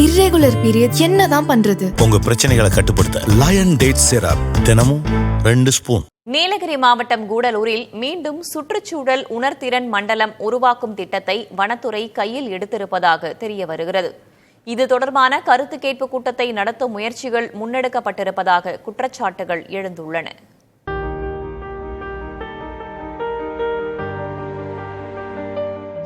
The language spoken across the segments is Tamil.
இர்ரெகுலர் பீரியட் என்னதான் பண்றது? உங்க பிரச்சனைகளை கட்டுப்படுத்த லயன் டேட் சிரப் தினமும் 2 ஸ்பூன். நீலகிரி மாவட்டம் கூடலூரில் மீண்டும் சுற்றுச்சூழல் உணர்திறன் மண்டலம் உருவாக்கும் திட்டத்தை வனத்துறை கையில் எடுத்திருப்பதாக தெரிய வருகிறது. இது தொடர்பான கருத்து கேட்பு கூட்டத்தை நடத்தும் முயற்சிகள் முன்னெடுக்கப்பட்டிருப்பதாக குற்றச்சாட்டுகள் எழுந்துள்ளன.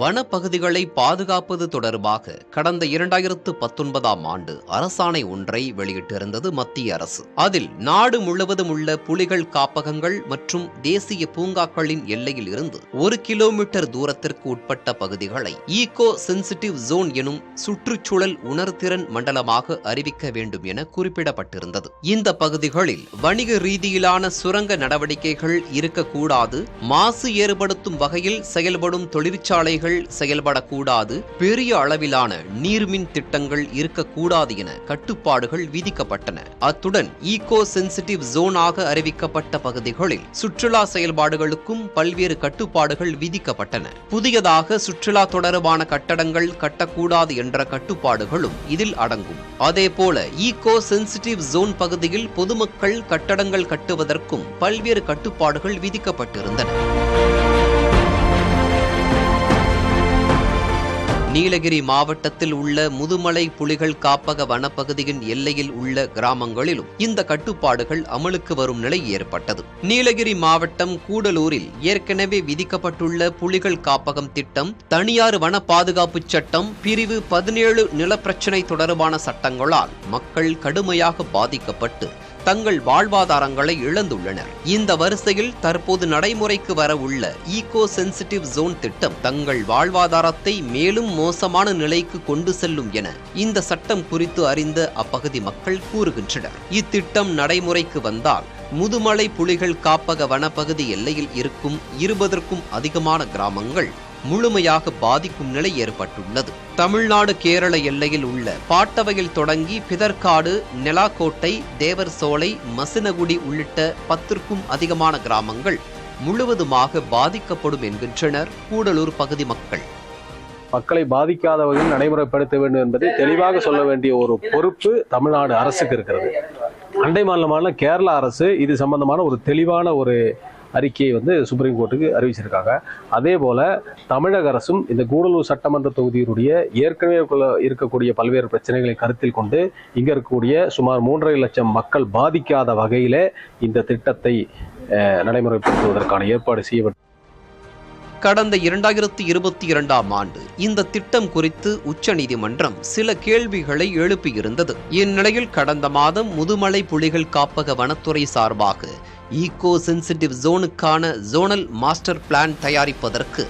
வனப்பகுதிகளை பாதுகாப்பது தொடர்பாக கடந்த 2019ஆம் ஆண்டு அரசாணை ஒன்றை வெளியிட்டிருந்தது மத்திய அரசு. அதில் நாடு முழுவதும் உள்ள புலிகள் காப்பகங்கள் மற்றும் தேசிய பூங்காக்களின் எல்லையில் இருந்து 1 கிலோமீட்டர் தூரத்திற்கு உட்பட்ட பகுதிகளை ஈகோ சென்சிட்டிவ் ஜோன் எனும் சுற்றுச்சூழல் உணர்திறன் மண்டலமாக அறிவிக்க வேண்டும் என குறிப்பிடப்பட்டிருந்தது. இந்த பகுதிகளில் வணிக ரீதியிலான சுரங்க நடவடிக்கைகள் இருக்கக்கூடாது, மாசு ஏற்படுத்தும் வகையில் செயல்படும் தொழிற்சாலைகள் செயல்படக்கூடாது, பெரிய அளவிலான நீர்மின் திட்டங்கள் இருக்கக்கூடாது என கட்டுப்பாடுகள் விதிக்கப்பட்டன. அத்துடன் ஈகோ சென்சிட்டிவ் ஜோனாக அறிவிக்கப்பட்ட பகுதிகளில் சுற்றுலா செயல்பாடுகளுக்கும் பல்வேறு கட்டுப்பாடுகள் விதிக்கப்பட்டன. புதியதாக சுற்றுலா தொடர்பான கட்டடங்கள் கட்டக்கூடாது என்ற கட்டுப்பாடுகளும் இதில் அடங்கும். அதேபோல ஈகோ சென்சிட்டிவ் ஜோன் பகுதியில் பொதுமக்கள் கட்டடங்கள் கட்டுவதற்கும் பல்வேறு கட்டுப்பாடுகள் விதிக்கப்பட்டிருந்தன. நீலகிரி மாவட்டத்தில் உள்ள முதுமலை புலிகள் காப்பக வனப்பகுதியின் எல்லையில் உள்ள கிராமங்களிலும் இந்த கட்டுப்பாடுகள் அமலுக்கு வரும் நிலை ஏற்பட்டது. நீலகிரி மாவட்டம் கூடலூரில் ஏற்கனவே விதிக்கப்பட்டுள்ள புலிகள் காப்பகம் திட்டம், தனியார் வன பாதுகாப்பு சட்டம், பிரிவு 17 நிலப்பிரச்சினை தொடர்பான சட்டங்களால் மக்கள் கடுமையாக பாதிக்கப்பட்டு தங்கள் வாழ்வாதாரங்களை இழந்துள்ளனர். இந்த வரிசையில் தற்போது நடைமுறைக்கு வர உள்ள ஈகோ சென்சிட்டிவ் ஜோன் திட்டம் தங்கள் வாழ்வாதாரத்தை மேலும் மோசமான நிலைக்கு கொண்டு செல்லும் என இந்த சட்டம் குறித்து அறிந்த அப்பகுதி மக்கள் கூறுகின்றனர். இத்திட்டம் நடைமுறைக்கு வந்தால் முதுமலை புலிகள் காப்பக வனப்பகுதி எல்லையில் இருக்கும் 20க்கும் அதிகமான கிராமங்கள் முழுமையாக பாதிக்கும் நிலை ஏற்பட்டுள்ளது. தமிழ்நாடு கேரள எல்லையில் உள்ள பாட்டவையில் தொடங்கி பிதற்காடு, நெலாக்கோட்டை, தேவர் சோலை, மசினகுடி உள்ளிட்ட 10க்கும் அதிகமான கிராமங்கள் முழுவதுமாக பாதிக்கப்படும் என்கின்றனர் கூடலூர் பகுதி மக்கள். மக்களை பாதிக்காத வகையில் நடைமுறைப்படுத்த வேண்டும் என்பதை தெளிவாக சொல்ல வேண்டிய ஒரு பொறுப்பு தமிழ்நாடு அரசுக்கு இருக்கிறது. அண்டை மாநிலமான கேரள அரசு இது சம்பந்தமான ஒரு தெளிவான ஒரு அறிக்கையை சுப்ரீம் கோர்ட்டுக்கு அறிவிச்சிருக்காங்க. அதே போல தமிழக அரசும் இந்த கூடலூர் சட்டமன்ற தொகுதியினுடைய ஏற்கனவே இருக்கக்கூடிய பல்வேறு பிரச்சனைகளை கருத்தில் கொண்டு இங்க இருக்கக்கூடிய சுமார் 3.5 லட்சம் மக்கள் பாதிக்காத வகையில இந்த திட்டத்தை நடைமுறைப்படுத்துவதற்கான ஏற்பாடு செய்யப்பட்டு கடந்த 2022ஆம் ஆண்டு இந்த திட்டம் குறித்து உச்சநீதிமன்றம் சில கேள்விகளை எழுப்பியிருந்தது. இந்நிலையில் கடந்த மாதம் முதுமலை புலிகள் காப்பக வனத்துறை சார்பாக ஈகோ சென்சிட்டிவ் ஜோனுக்கான ஜோனல் மாஸ்டர் பிளான் தயாரிப்பதற்கு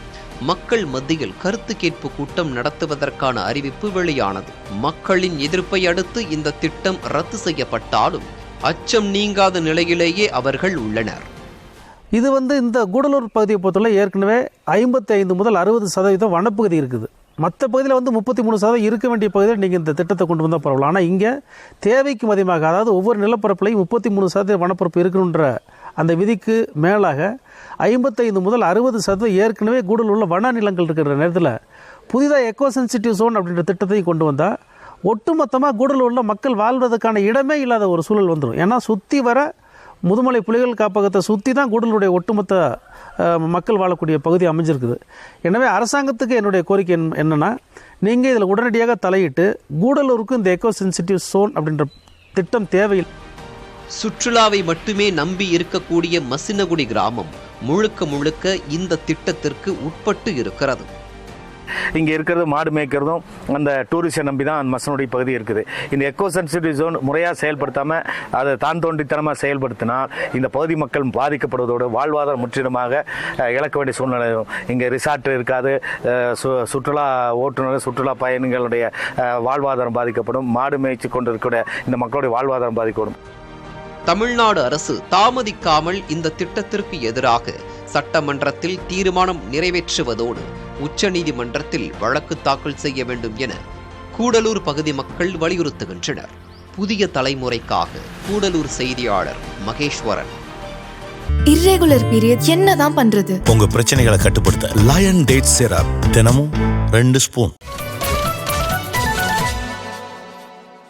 மக்கள் மத்தியில் கருத்து கேட்பு கூட்டம் நடத்துவதற்கான அறிவிப்பு வெளியானது. மக்களின் எதிர்ப்பை அடுத்து இந்த திட்டம் ரத்து செய்யப்பட்டாலும் அச்சம் நீங்காத நிலையிலேயே அவர்கள் உள்ளனர். இது இந்த கூடலூர் பகுதியை பொறுத்தவரை ஏற்கனவே 55 முதல் 60% வனப்பகுதி இருக்குது. மற்ற பகுதியில் 33% இருக்க வேண்டிய பகுதியில் நீங்கள் இந்த திட்டத்தை கொண்டு வந்தால் பரவாயில்ல. ஆனால் இங்கே தேவைக்கும் அதிகமாக, அதாவது ஒவ்வொரு நிலப்பரப்புலையும் 33% வனப்பரப்பு இருக்கணுன்ற அந்த விதிக்கு மேலாக 55 முதல் 60% ஏற்கனவே கூடலூரில் வன நிலங்கள் இருக்கிற நேரத்தில் புதிதாக எக்கோ சென்சிட்டிவ் ஜோன் அப்படின்ற திட்டத்தையும் கொண்டு வந்தால் ஒட்டுமொத்தமாக கூடலூரில் மக்கள் வாழ்வதற்கான இடமே இல்லாத ஒரு சூழல் வந்துடும். ஏன்னா சுற்றி வர முதுமலை புலிகள் காப்பகத்தை சுற்றி தான் கூடலூருடைய ஒட்டுமொத்த மக்கள் வாழக்கூடிய பகுதி அமைஞ்சிருக்குது. எனவே அரசாங்கத்துக்கு என்னுடைய கோரிக்கை என்னென்னா, நீங்கள் இதில் உடனடியாக தலையிட்டு கூடலூருக்கு இந்த எக்கோ சென்சிட்டிவ் ஜோன் அப்படின்ற திட்டம் தேவையில்லை. சுற்றுலாவை மட்டுமே நம்பி இருக்கக்கூடிய மசினகுடி கிராமம் முழுக்க இந்த திட்டத்திற்கு உட்பட்டு இருக்கிறது. இங்கே இருக்கிறது மாடு மேய்க்கிறதும் அந்த டூரிஸ்டை நம்பி தான் அந்த மசனுடைய பகுதி இருக்குது. இந்த எக்கோ சென்சிட்டிவ் ஜோன் முறையாக செயல்படுத்தாமல் அதை தான் தோண்டித்தனமாக செயல்படுத்தினால் இந்த பகுதி மக்கள் பாதிக்கப்படுவதோடு வாழ்வாதாரம் முற்றிலுமாக இழக்க வேண்டிய சூழ்நிலை. இங்கே ரிசார்ட் இருக்காது, சுற்றுலா ஓட்டுநர், சுற்றுலா பயணிகளுடைய வாழ்வாதாரம் பாதிக்கப்படும், மாடு மேய்ச்சி கொண்டு இருக்கக்கூடிய இந்த மக்களுடைய வாழ்வாதாரம் பாதிக்கப்படும். தமிழ்நாடு அரசு தாமதிக்காமல் இந்த திட்டத்திற்கு எதிராக சட்டமன்றத்தில் தீர்மானம் நிறைவேற்றுவதோடு உச்சநீதிமன்றத்தில் வழக்கு தாக்கல் செய்ய வேண்டும் என கூடலூர் பகுதி மக்கள் வலியுறுத்துகின்றனர். புதிய தலைமுறைக்காக கூடலூர் செய்தியாளர் மகேஸ்வரன். இர்ரெகுலர் பீரியட் என்னதான் பண்றது? உங்க பிரச்சனைகளை கட்டுப்படுத்த லயன் டேட் சிரப் தினமும் 2 ஸ்பூன்.